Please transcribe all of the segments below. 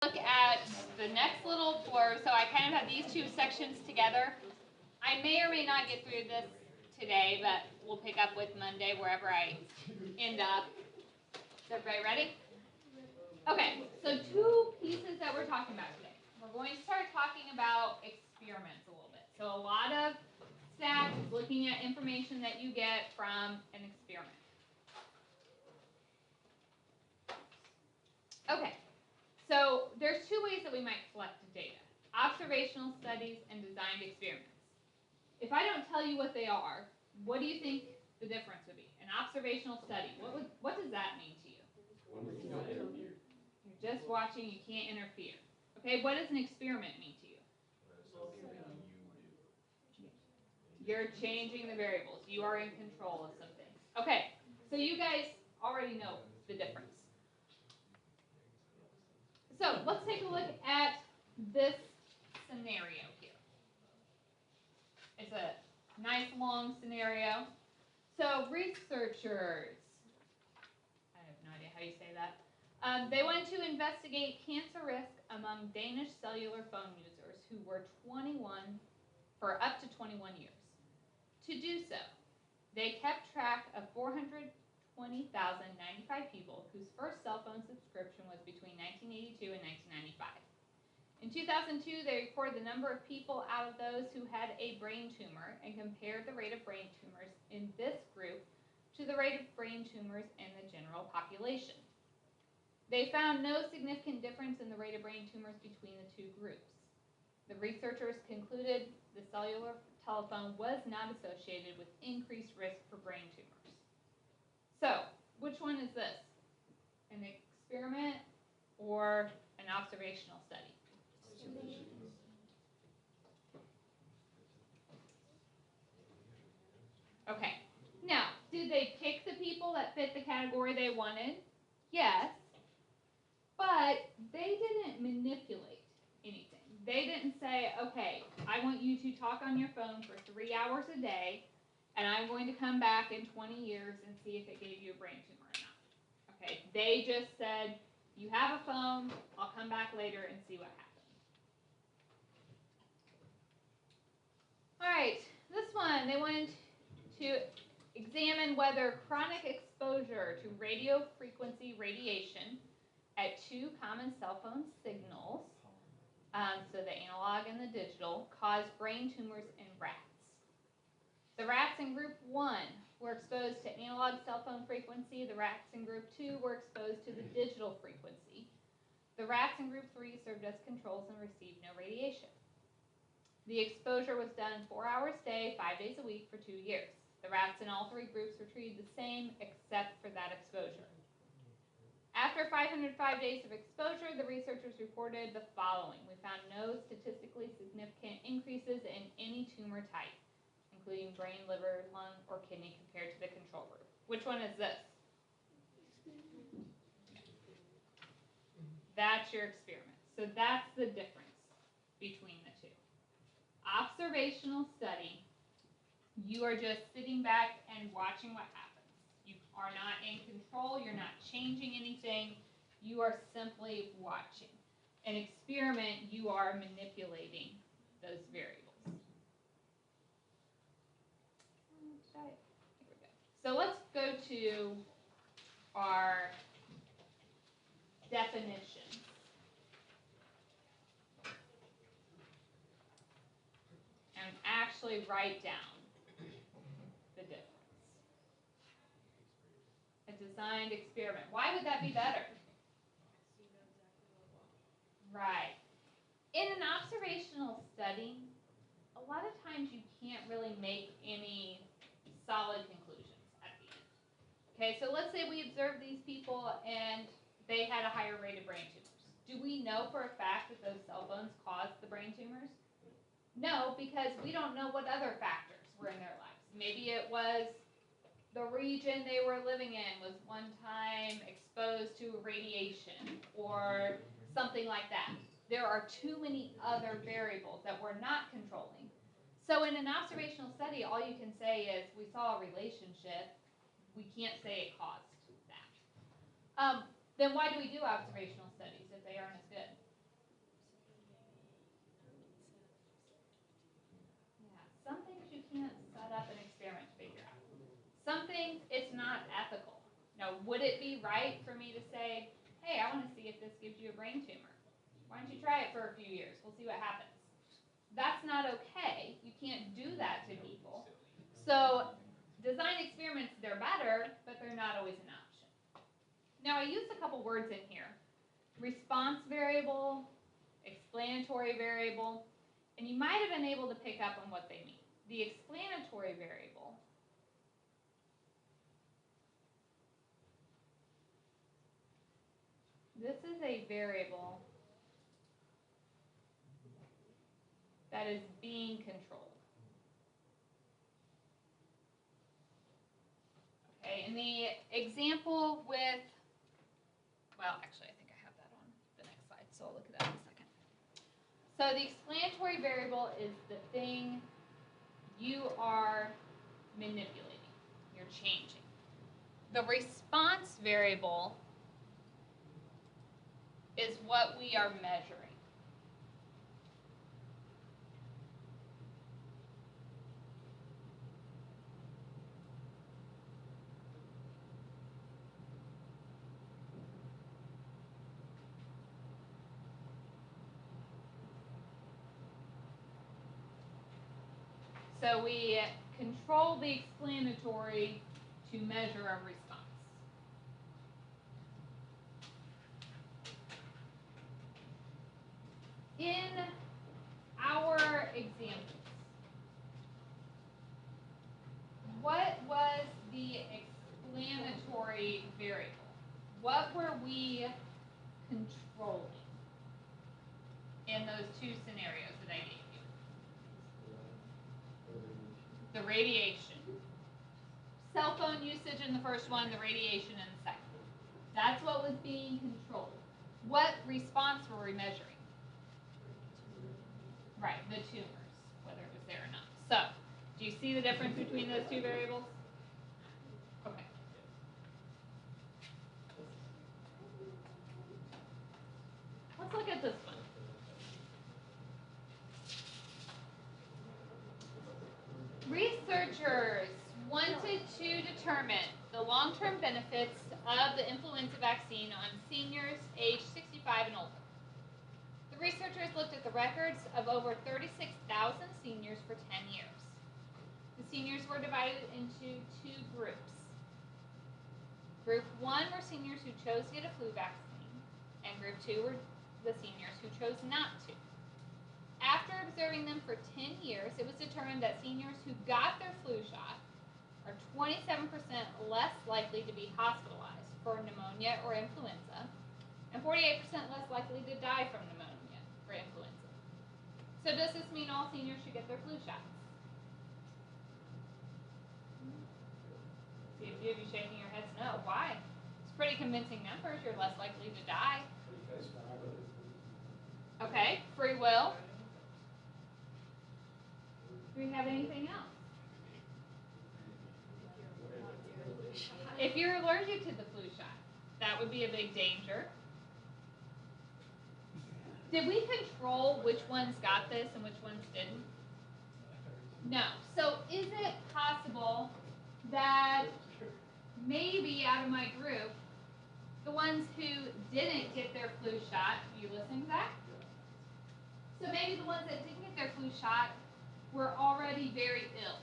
Look at the next little blurb. So I kind of have these two sections together. I may or may not get through this today, but we'll pick up with Monday wherever I end up. Is everybody ready? Okay, so two pieces that we're talking about today. We're going to start talking about experiments a little bit. So a lot of stats is looking at information that you get from an experiment. Okay, so there's two ways that we might collect data: observational studies and designed experiments. If I don't tell you what they are, what do you think the difference would be? An observational study, what does that mean to you? You're just watching, you can't interfere. Okay, what does an experiment mean to you? You're changing the variables. You are in control of something. Okay, so you guys already know the difference. So let's take a look at this scenario here. It's a nice long scenario. So researchers, I have no idea how you say that. They wanted to investigate cancer risk among Danish cellular phone users who were 21 for up to 21 years. To do so, they kept track of 420,095 people whose first cell phone subscription was between 1982 and 1995. In 2002, they reported the number of people out of those who had a brain tumor and compared the rate of brain tumors in this group to the rate of brain tumors in the general population. They found no significant difference in the rate of brain tumors between the two groups. The researchers concluded the cellular telephone was not associated with increased risk for brain tumors. So, which one is this? An experiment or an observational study? Okay. Now, did they pick the people that fit the category they wanted? Yes. But they didn't manipulate anything. They didn't say, okay, I want you to talk on your phone for 3 hours a day, and I'm going to come back in 20 years and see if it gave you a brain tumor or not. Okay, they just said, you have a phone, I'll come back later and see what happens. All right, this one, they wanted to examine whether chronic exposure to radio frequency radiation at two common cell phone signals, so the analog and the digital, caused brain tumors in rats. The rats in group 1 were exposed to analog cell phone frequency. The rats in group 2 were exposed to the digital frequency. The rats in group 3 served as controls and received no radiation. The exposure was done 4 hours a day, 5 days a week for 2 years. The rats in all three groups were treated the same except for that exposure. After 505 days of exposure, the researchers reported the following. We found no statistically significant increases in any tumor type, including brain, liver, lung, or kidney compared to the control group. Which one is this? That's your experiment. So that's the difference between the two. Observational study, you are just sitting back and watching what happens. You are not in control, you're not changing anything, you are simply watching. An experiment, you are manipulating those variables. So let's go to our definition. And actually write down the difference. A designed experiment. Why would that be better? Right. In an observational study, a lot of times you can't really make any solid conclusions at the end. Okay, so let's say we observed these people and they had a higher rate of brain tumors. Do we know for a fact that those cell phones caused the brain tumors? No, because we don't know what other factors were in their lives. Maybe it was the region they were living in was one time exposed to radiation or something like that. There are too many other variables that we're not controlling. So in an observational study, all you can say is we saw a relationship. We can't say it caused that. Then why do we do observational studies if they aren't as good? would it be right for me to say, hey, I want to see if this gives you a brain tumor? Why don't you try it for a few years? We'll see what happens. That's not okay. You can't do that to people. So design experiments, they're better, but they're not always an option. Now I used a couple words in here. Response variable, explanatory variable, and you might have been able to pick up on what they mean. The explanatory variable this is a variable that is being controlled. Okay, and the example with, well, actually, I think I have that on the next slide, so I'll look at that in a second. So the explanatory variable is the thing you are manipulating, you're changing. The response variable is what we are measuring. So we control the explanatory to measure a response. In our examples, what was the explanatory variable? What were we controlling in those two scenarios that I gave you? The radiation. Cell phone usage in the first one, the radiation in the second. That's what was being controlled. What response were we measuring? Right, the tumors, whether it was there or not. So, do you see the difference between those two variables? Okay. Let's look at this one. Researchers wanted to determine the long-term benefits of the influenza vaccine on seniors aged 65 and older. The researchers looked at the records of over 36,000 seniors for 10 years. The seniors were divided into two groups. Group 1 were seniors who chose to get a flu vaccine, and Group 2 were the seniors who chose not to. After observing them for 10 years, it was determined that seniors who got their flu shot are 27% less likely to be hospitalized for pneumonia or influenza, and 48% less likely to die from pneumonia or influenza. So does this mean all seniors should get their flu shots? See a few of you shaking your heads no. Why? It's pretty convincing numbers. You're less likely to die. Okay, free will. Do we have anything else? If you're allergic to the flu shot, that would be a big danger. Did we control which ones got this and which ones didn't? No. So is it possible that maybe out of my group, the ones who didn't get their flu shot, are you listening to that? So maybe the ones that didn't get their flu shot were already very ill,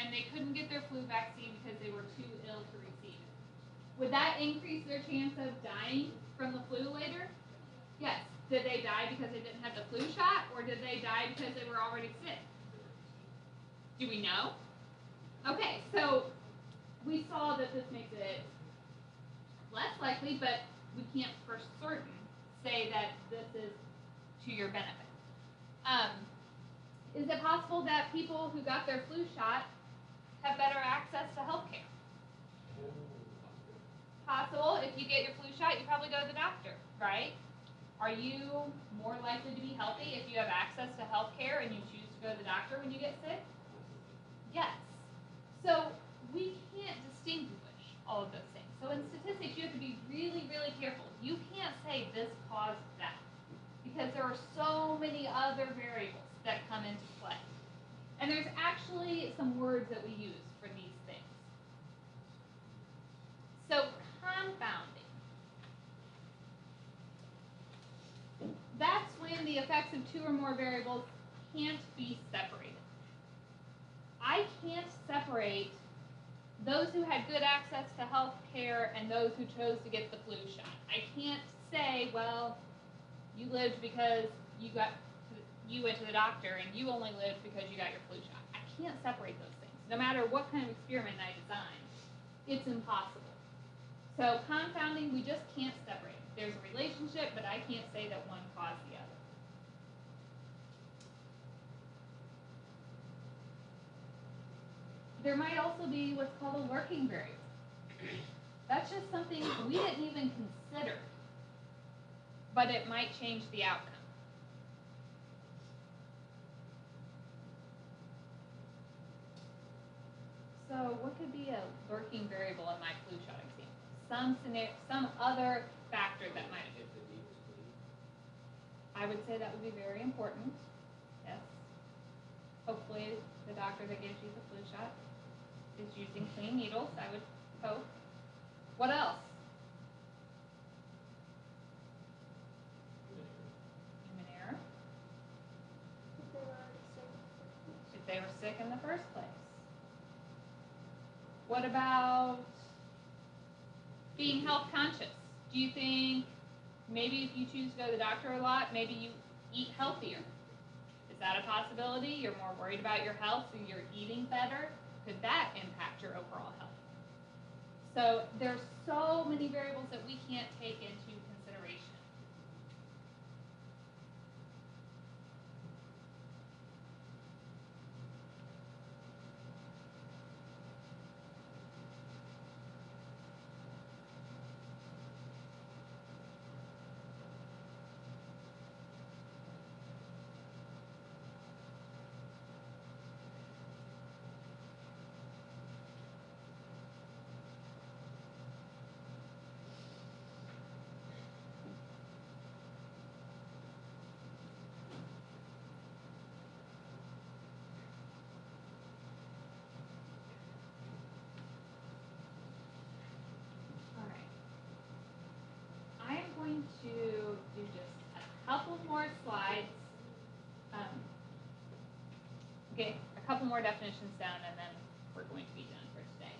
and they couldn't get their flu vaccine because they were too ill to receive it. Would that increase their chance of dying from the flu later? Yes. Did they die because they didn't have the flu shot, or did they die because they were already sick? Do we know? Okay, so we saw that this makes it less likely, but we can't for certain say that this is to your benefit. Is it possible that people who got their flu shot have better access to health care? Possible. If you get your flu shot, you probably go to the doctor, right? Are you more likely to be healthy if you have access to health care and you choose to go to the doctor when you get sick? Yes. So we can't distinguish all of those things. So in statistics, you have to be really, really careful. You can't say this caused that, because there are so many other variables that come into play. And there's actually some words that we use for these things. So the effects of two or more variables can't be separated. I can't separate those who had good access to health care and those who chose to get the flu shot. I can't say, well, you lived because you went to the doctor and you only lived because you got your flu shot. I can't separate those things. No matter what kind of experiment I design, it's impossible. So confounding, we just can't separate. There's a relationship, but I can't say that one caused the other. There might also be what's called a lurking variable. That's just something we didn't even consider, but it might change the outcome. So what could be a lurking variable in my flu shot example? Some other factor that might have. I would say that would be very important. Yes. Hopefully the doctor that gives you the flu shot is using clean needles, I would hope. What else? Human error. If they were sick in the first place. What about being health conscious? Do you think maybe if you choose to go to the doctor a lot, maybe you eat healthier? Is that a possibility? You're more worried about your health, so you're eating better? Could that impact your overall health? So there's so many variables that we can't take into consideration. Going to do just a couple more slides, get a couple more definitions down, and then we're going to be done for today.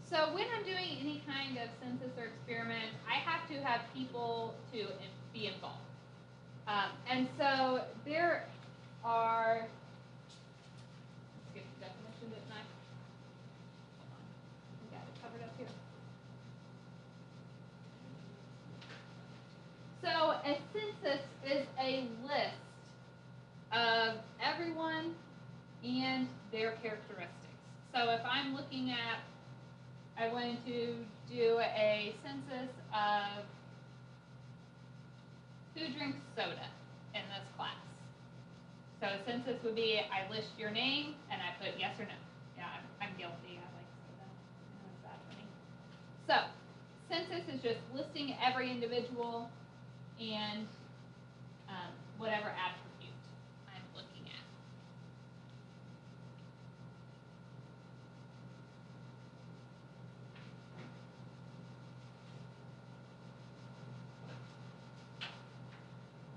So when I'm doing any kind of census or experiment, I have to have people to be involved. And so there are, let's get the definition, didn't I? Hold on, we got it covered up here. So a census is a list of everyone and their characteristics. So if I'm looking at, I want to do a census of who drinks soda in this class. So a census would be, I list your name and I put yes or no. Yeah, I'm guilty, I like soda. I know it's bad for me. So census is just listing every individual and whatever attribute I'm looking at.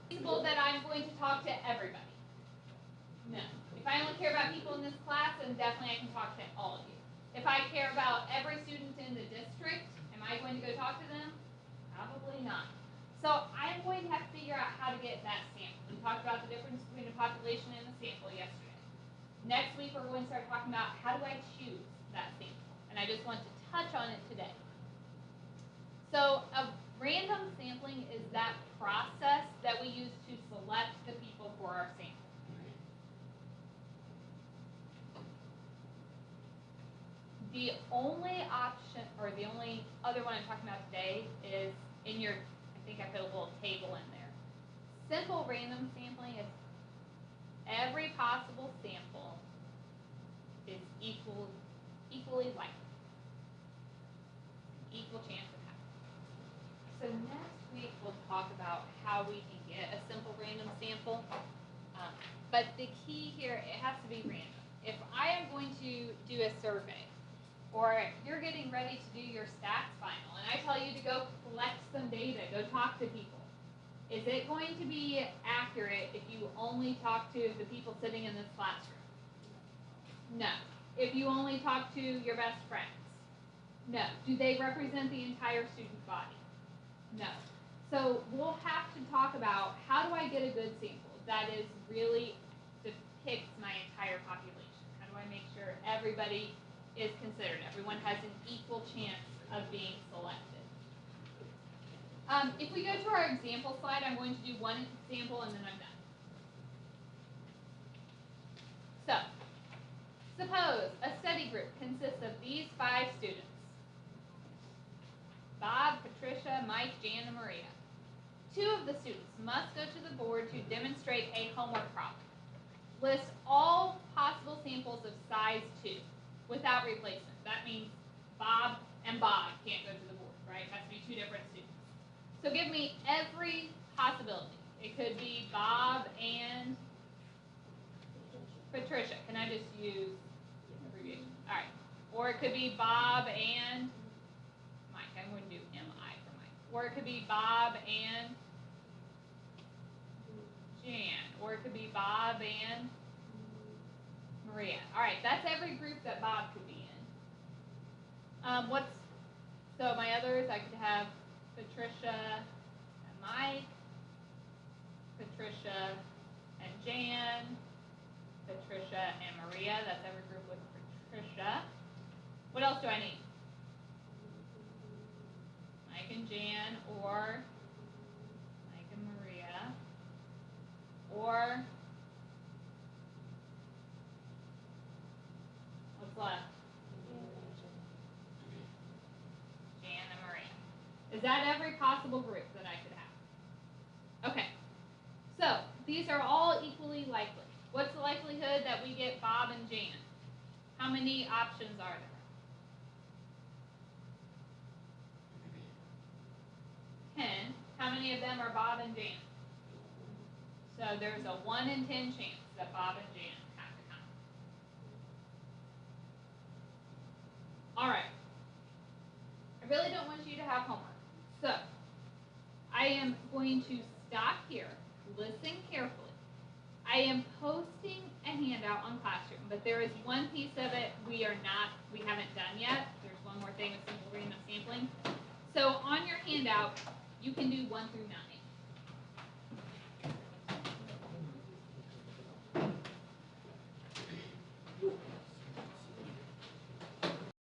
It's feasible that I'm going to talk to everybody. No. If I only care about people in this class, then definitely I can talk to all of you. If I care about every student in the district, am I going to go talk to them? Probably not. So I'm going to have to figure out how to get that sample. We talked about the difference between a population and a sample yesterday. Next week we're going to start talking about how do I choose that sample. And I just want to touch on it today. So a random sampling is that process that we use to select the people for our sample. The only option, or the only other one I'm talking about today is in your, I think I put a little table in there. Simple random sampling is every possible sample is equally likely. Equal chance of happening. So next week we'll talk about how we can get a simple random sample. But the key here, it has to be random. If I am going to do a survey, or you're getting ready to do your stats final, and I tell you to go collect some data, go talk to people. Is it going to be accurate if you only talk to the people sitting in this classroom? No. If you only talk to your best friends? No. Do they represent the entire student body? No. So we'll have to talk about, how do I get a good sample that is really depicts my entire population? How do I make sure everybody is considered? Everyone has an equal chance of being selected. If we go to our example slide, I'm going to do one example and then I'm done. So, suppose a study group consists of these 5 students: Bob, Patricia, Mike, Jan, and Maria. 2 of the students must go to the board to demonstrate a homework problem. List all possible samples of size 2 without replacement. That means Bob and Bob can't go to the board, right? It has to be 2 different students. So give me every possibility. It could be Bob and Patricia. Can I just use abbreviation? All right. Or it could be Bob and Mike. I'm going to do M-I for Mike. Or it could be Bob and Jan. Or it could be Bob and Maria. All right. That's every group that Bob could be in. So my others, I could have Patricia and Mike, Patricia and Jan, Patricia and Maria. That's every group with Patricia. What else do I need? Mike and Jan, or Mike and Maria, or what's left? Jan and Maria. Is that every possible group that I could have? Okay. So these are all equally likely. What's the likelihood that we get Bob and Jan? How many options are there? 10. How many of them are Bob and Jan? So there's a 1 in 10 chance that Bob and Jan have to come. All right. I really don't want you to have homework. So I am going to stop here. Listen carefully. I am posting a handout on Classroom, but there is one piece of it we haven't done yet. There's one more thing with simple random sampling. So on your handout, you can do 1 through 9.